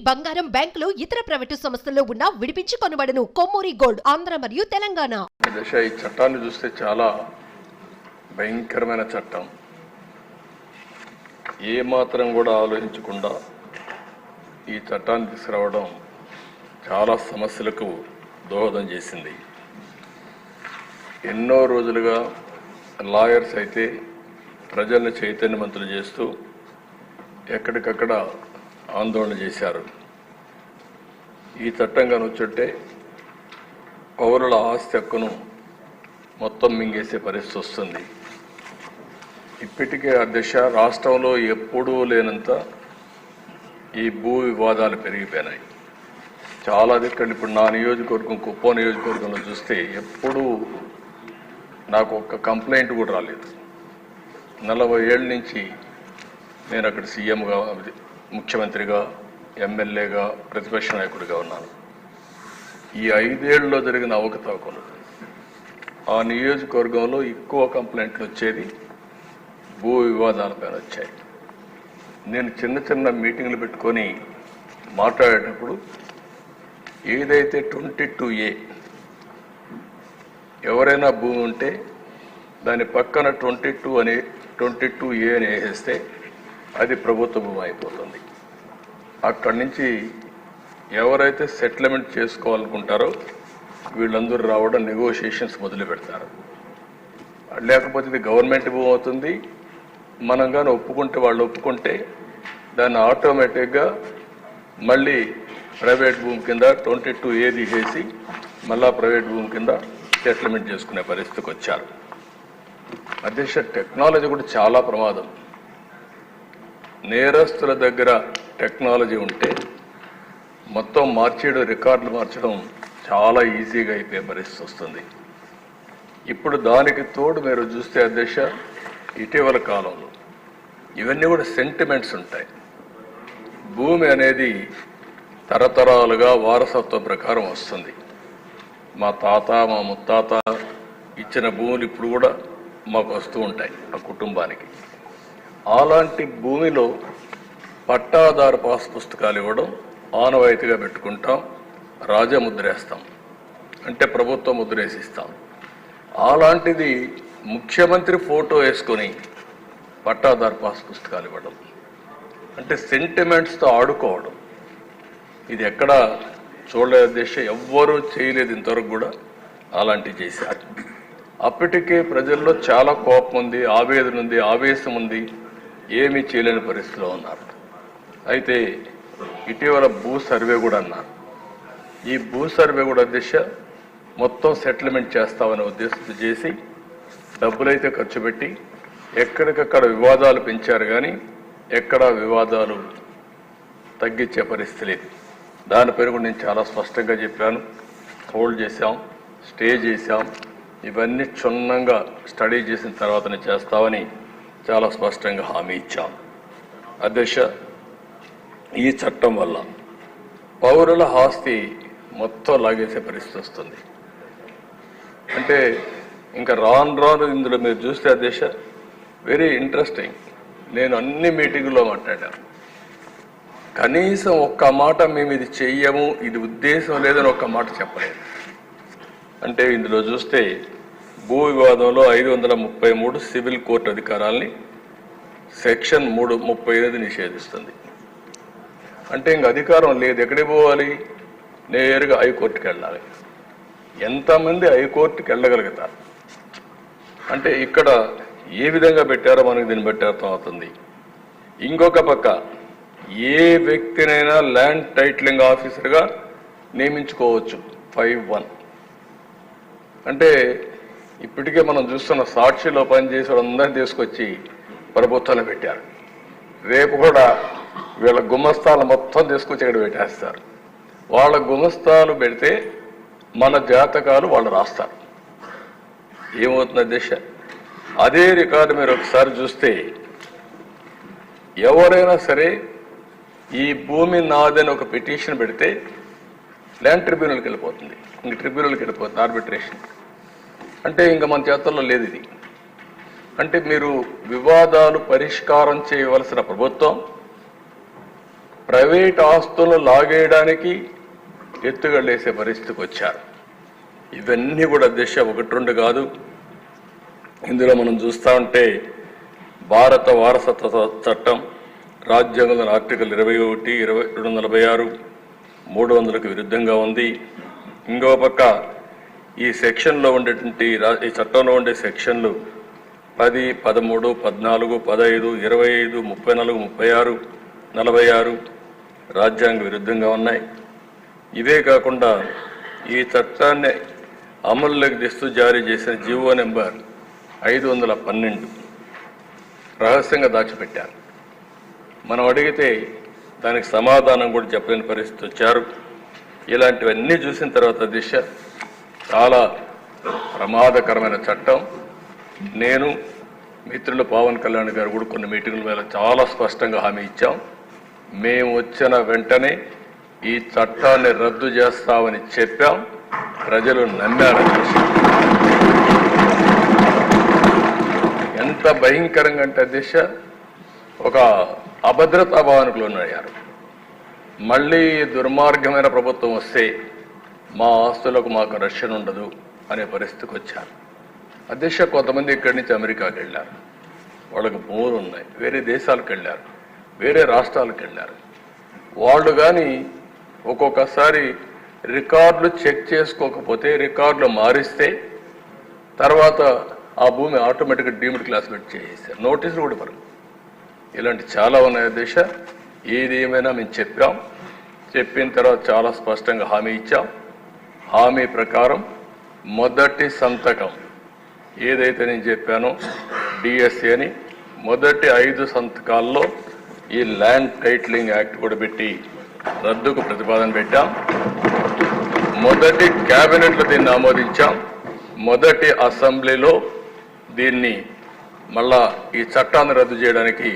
బంగారం, బ్యాంకులు, ఇతర ప్రైవేటు సంస్థల్లో ఉన్న విడిపించి కొనబడను. కొమ్మూరి గోల్డ్, ఆంధ్ర మరియు తెలంగాణ. ఈ చట్టాన్ని చూస్తే చాలా భయంకరమైన చట్టం. ఏ మాత్రం కూడా ఆలోచించకుండా ఈ చట్టాన్ని తీసుకురావడం చాలా సమస్యలకు దోహదం చేసింది. ఎన్నో రోజులుగా లాయర్స్ అయితే ప్రజలను చైతన్యవంతులు చేస్తూ ఎక్కడికక్కడ ఆందోళన చేశారు. ఈ చట్టం కనుచుంటే పౌరుల ఆస్తి హక్కును మొత్తం మింగేసే పరిస్థితి వస్తుంది. ఇప్పటికే అధ్యక్ష రాష్ట్రంలో ఎప్పుడూ లేనంత ఈ భూ వివాదాలు పెరిగిపోయినాయి. చాలా దిక్కలు ఇప్పుడు నా నియోజకవర్గం కుప్పం నియోజకవర్గంలో చూస్తే ఎప్పుడూ నాకు ఒక్క కంప్లైంట్ కూడా రాలేదు. 40 ఏళ్ళ నుంచి నేను అక్కడ సీఎంగా, ముఖ్యమంత్రిగా, ఎమ్మెల్యేగా, ప్రతిపక్ష నాయకుడిగా ఉన్నాను. ఈ 5 ఏళ్లలో జరిగిన అవకతవకలు ఆ నియోజకవర్గంలో ఎక్కువ కంప్లైంట్లు వచ్చేది భూ వివాదాలపైన వచ్చాయి. నేను చిన్న చిన్న మీటింగ్లు పెట్టుకొని మాట్లాడేటప్పుడు ఏదైతే 22A ఎవరైనా భూమి ఉంటే దాని పక్కన 22A అని వేసేస్తే అది ప్రభుత్వ భూమి అయిపోతుంది. అక్కడి నుంచి ఎవరైతే సెటిల్మెంట్ చేసుకోవాలనుకుంటారో వీళ్ళందరూ రావడం, నెగోషియేషన్స్ మొదలు పెడతారు. లేకపోతే ఇది గవర్నమెంట్ భూమి అవుతుంది. మనం కానీ ఒప్పుకుంటే, వాళ్ళు ఒప్పుకుంటే దాన్ని ఆటోమేటిక్గా మళ్ళీ ప్రైవేట్ భూమి కింద 22A తీసేసి మళ్ళా ప్రైవేట్ భూమి కింద సెటిల్మెంట్ చేసుకునే పరిస్థితికి వచ్చారు. అధ్యక్ష, టెక్నాలజీ కూడా చాలా ప్రమాదం. నేరస్తుల దగ్గర టెక్నాలజీ ఉంటే మొత్తం మార్చేయడం, రికార్డులు మార్చడం చాలా ఈజీగా అయిపోయే పరిస్థితి వస్తుంది. ఇప్పుడు దానికి తోడు మీరు చూస్తే అధ్యక్ష ఇటీవల కాలంలో ఇవన్నీ కూడా సెంటిమెంట్స్ ఉంటాయి. భూమి అనేది తరతరాలుగా వారసత్వ ప్రకారం వస్తుంది. మా తాత, మా ముత్తాత ఇచ్చిన భూములు ఇప్పుడు కూడా మాకు వస్తూ ఉంటాయి ఆ కుటుంబానికి. అలాంటి భూమిలో పట్టాదారు పాస్ పుస్తకాలు ఇవ్వడం ఆనవాయితీగా పెట్టుకుంటాం, రాజముద్రేస్తాం, అంటే ప్రభుత్వం ముద్రేసిస్తాం. అలాంటిది ముఖ్యమంత్రి ఫోటో వేసుకొని పట్టాదారు పాస్ పుస్తకాలు ఇవ్వడం అంటే సెంటిమెంట్స్తో ఆడుకోవడం. ఇది ఎక్కడ చూడలేదు అధ్యక్ష, ఎవ్వరూ చేయలేదు ఇంతవరకు కూడా. అలాంటివి చేశారు. అప్పటికే ప్రజల్లో చాలా కోపం ఉంది, ఆవేదన ఉంది, ఆవేశం ఉంది, ఏమీ చేయలేని పరిస్థితిలో ఉన్నారు. అయితే ఇటీవల భూ సర్వే కూడా అన్నారు. ఈ భూ సర్వే కూడా అధ్యక్ష మొత్తం సెటిల్మెంట్ చేస్తామనే ఉద్దేశంతో చేసి డబ్బులైతే ఖర్చు పెట్టి ఎక్కడికక్కడ వివాదాలు పెంచారు, కానీ ఎక్కడా వివాదాలు తగ్గించే పరిస్థితి లేదు. దానిపైన కూడా నేను చాలా స్పష్టంగా చెప్పాను. హోల్డ్ చేశాం, స్టే చేశాం, ఇవన్నీ క్షుణ్ణంగా స్టడీ చేసిన తర్వాతనే చేస్తామని చాలా స్పష్టంగా హామీ ఇచ్చాం. అధ్యక్ష, ఈ చట్టం వల్ల పౌరుల ఆస్తి మొత్తం లాగేసే పరిస్థితి వస్తుంది. అంటే ఇంకా రాను ఇందులో మీరు చూస్తే అధ్యక్ష వెరీ ఇంట్రెస్టింగ్. నేను అన్ని మీటింగుల్లో మాట్లాడాను. కనీసం ఒక్క మాట మేము ఇది చెయ్యము, ఇది ఉద్దేశం లేదని ఒక్క మాట చెప్పలేదు. అంటే ఇందులో చూస్తే భూ వివాదంలో 533 సివిల్ కోర్టు అధికారాలని సెక్షన్ 335 నిషేధిస్తుంది. అంటే ఇంక అధికారం లేదు. ఎక్కడికి పోవాలి? నేరుగా హైకోర్టుకి వెళ్ళాలి. ఎంతమంది హైకోర్టుకి వెళ్ళగలుగుతారు? అంటే ఇక్కడ ఏ విధంగా పెట్టారో మనకు దీన్ని బట్టి అర్థమవుతుంది. ఇంకొక పక్క ఏ వ్యక్తినైనా ల్యాండ్ టైటిలింగ్ ఆఫీసర్గా నియమించుకోవచ్చు 5(1). అంటే ఇప్పటికే మనం చూస్తున్న సాక్షిలో పనిచేసే వాళ్ళందరినీ తీసుకొచ్చి ప్రభుత్వాన్ని పెట్టారు. రేపు కూడా వీళ్ళ గుమస్తాలు మొత్తం తీసుకొచ్చి ఇక్కడ పెట్టేస్తారు. వాళ్ళ గుమస్తాలు పెడితే మన జాతకాలు వాళ్ళు రాస్తారు. ఏమవుతుంది అధ్యక్ష? అదే రికార్డు మీరు ఒకసారి చూస్తే ఎవరైనా సరే ఈ భూమి నాదని ఒక పిటిషన్ పెడితే ల్యాండ్ ట్రిబ్యునల్కి వెళ్ళిపోతుంది. ఇంక ట్రిబ్యునల్కి వెళ్ళిపోతుంది, ఆర్బిట్రేషన్. అంటే ఇంకా మన చేతుల్లో లేదు ఇది. అంటే మీరు వివాదాలు పరిష్కారం చేయవలసిన ప్రభుత్వం ప్రైవేట్ ఆస్తులను లాగేయడానికి ఎత్తుగడేసే పరిస్థితికి వచ్చారు. ఇవన్నీ కూడా దిశ ఒకటి రెండు కాదు. ఇందులో మనం చూస్తూ ఉంటే భారత వారసత్వ చట్టం రాజ్యాంగంలోని ఆర్టికల్ 21, 246, 300కు విరుద్ధంగా ఉంది. ఇంకో పక్క ఈ సెక్షన్లో ఉండేటువంటి ఈ చట్టంలో ఉండే సెక్షన్లు 10, 13, 14, 15, 25, 34, 36, 46 రాజ్యాంగ విరుద్ధంగా ఉన్నాయి. ఇవే కాకుండా ఈ చట్టాన్ని అమల్లోకి తెస్తూ జారీ చేసిన జీవో నెంబర్ 512 రహస్యంగా దాచిపెట్టారు. మనం అడిగితే దానికి సమాధానం కూడా చెప్పలేని పరిస్థితి వచ్చారు. ఇలాంటివన్నీ చూసిన తర్వాత దిశ చాలా ప్రమాదకరమైన చట్టం. నేను మిత్రులు పవన్ కళ్యాణ్ గారు కూడా కొన్ని మీటింగుల మీద చాలా స్పష్టంగా హామీ ఇచ్చాం. మేము వచ్చిన వెంటనే ఈ చట్టాన్ని రద్దు చేస్తామని చెప్పాం. ప్రజలు నమ్మారు. ఎంత భయంకరంగా అంటే దిశ ఒక అభద్రతా భావనకు లోనయ్యారు. మళ్ళీ దుర్మార్గమైన ప్రభుత్వం వస్తే మా ఆస్తులకు మాకు రక్షణ ఉండదు అనే పరిస్థితికి వచ్చారు. అధ్యక్ష కొంతమంది ఇక్కడి నుంచి అమెరికాకి వెళ్ళారు, వాళ్ళకి భూములు ఉన్నాయి, వేరే దేశాలకు వెళ్ళారు, వేరే రాష్ట్రాలకు వెళ్ళారు. వాళ్ళు కానీ ఒక్కొక్కసారి రికార్డులు చెక్ చేసుకోకపోతే రికార్డులు మారిస్తే తర్వాత ఆ భూమి ఆటోమేటిక్గా డీమ్డ్ క్లాసిఫైడ్ చేసేసారు. నోటీసులు కూడా ఇవ్వరు. ఇలాంటి చాలా ఉన్నాయి దిశ. ఏది ఏమైనా మేము చెప్పాం. చెప్పిన తర్వాత చాలా స్పష్టంగా హామీ ఇచ్చాం. హామీ ప్రకారం మొదటి సంతకం ఏదైతే నేను చెప్పానో డిఎస్సి అని మొదటి 5 సంతకాల్లో ఈ ల్యాండ్ టైటిలింగ్ యాక్ట్ కూడా పెట్టి రద్దుకు ప్రతిపాదన పెట్టాం. మొదటి క్యాబినెట్లో దీన్ని ఆమోదించాం. మొదటి అసెంబ్లీలో దీన్ని మళ్ళా ఈ చట్టాన్ని రద్దు చేయడానికి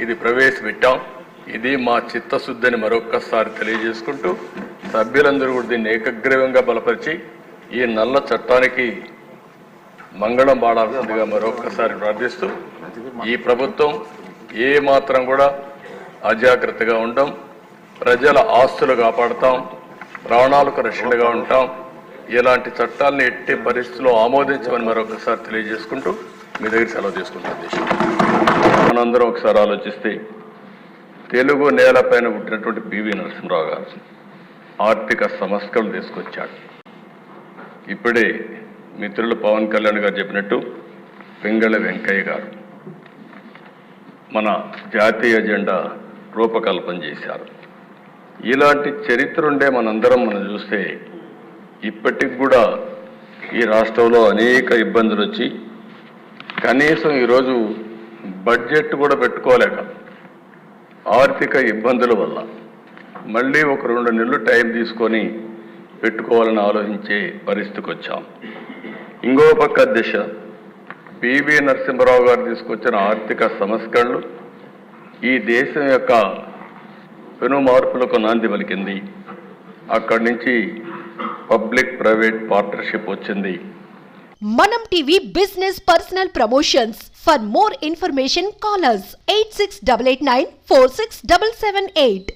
ఇది ప్రవేశపెట్టాం. ఇది మా చిత్తశుద్ధిని మరొక్కసారి తెలియజేసుకుంటూ సభ్యులందరూ కూడా దీన్ని ఏకగ్రీవంగా బలపరిచి ఈ నల్ల చట్టానికి మంగళం పాడాల్సిందిగా మరొక్కసారి ప్రార్థిస్తూ ఈ ప్రభుత్వం ఏ మాత్రం కూడా అజాగ్రత్తగా ఉండం. ప్రజల ఆస్తులు కాపాడుతాం, ప్రాణాలకు రక్షణగా ఉంటాం. ఇలాంటి చట్టాలను ఎట్టి పరిస్థితుల్లో ఆమోదించమని మరొకసారి తెలియజేసుకుంటూ మీ దగ్గర సెలవు తీసుకుంటాం. దేశం మనందరం ఒకసారి ఆలోచిస్తే తెలుగు నేలపైన పుట్టినటువంటి పివి నరసింహరావు గారు ఆర్థిక సంస్కరణలు తీసుకొచ్చాడు. ఇప్పుడే మిత్రులు పవన్ కళ్యాణ్ గారు చెప్పినట్టు పింగళ వెంకయ్య గారు మన జాతీయ ఎజెండా రూపకల్పన చేశారు. ఇలాంటి చరిత్ర ఉండే మనం చూస్తే ఇప్పటికి కూడా ఈ రాష్ట్రంలో అనేక ఇబ్బందులు వచ్చి కనీసం ఈరోజు బడ్జెట్ కూడా పెట్టుకోలేక ఆర్థిక ఇబ్బందుల వల్ల మళ్ళీ ఒక 2 నెలలు టైం తీసుకొని పెట్టుకోవాలని ఆలోచించే పరిస్థితికి వచ్చాం. ఇంకో పక్క దిశ పివి నరసింహరావు గారు తీసుకొచ్చిన ఆర్థిక సంస్కరణలు ఈ దేశం యొక్క పెను మార్పులకు నాంది పలికింది. అక్కడి నుంచి పబ్లిక్ ప్రైవేట్ పార్ట్నర్షిప్ వచ్చింది. మనం TV business personal promotions. For more information call us 8688946778.